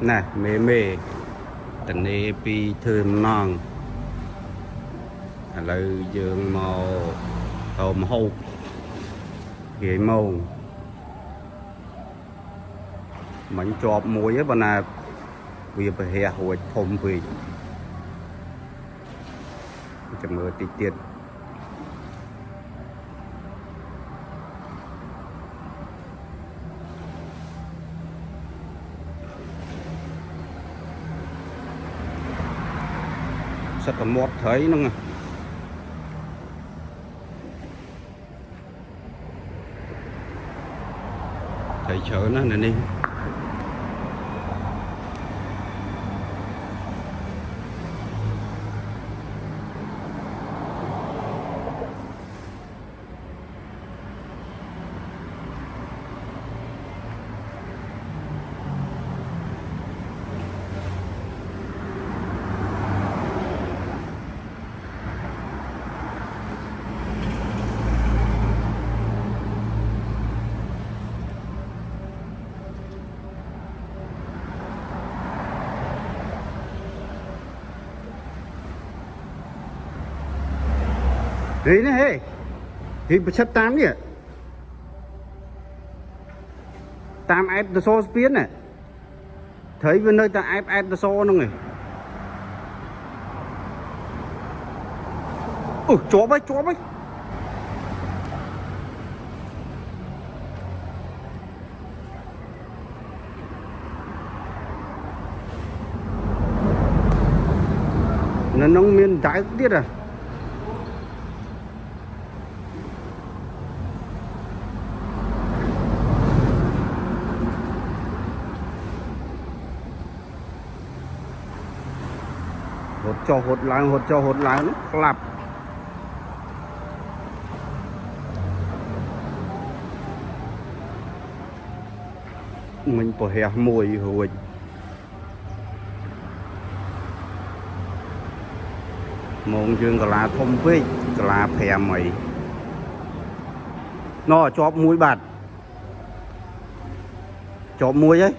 nè mê tình này pi thơm non là dương màu tôm hô ghế màu mình chọp muối á bà nè vì bà hè hồi thôm vì chẳng mơ tí tiết rất là mót thấy nó nè thầy chở nó nè đi đấy nè hê thì chất tám nhỉ tám ép the so biến này thấy bên nơi ta ép the so nó này chó bay nó nông miền trái tiết à hột cho hột lại nó lặp mình bỏ hè mùi hồi mong dương cả là thông với cả là phè mày nó chọp mũi bạt chọp mũi ấy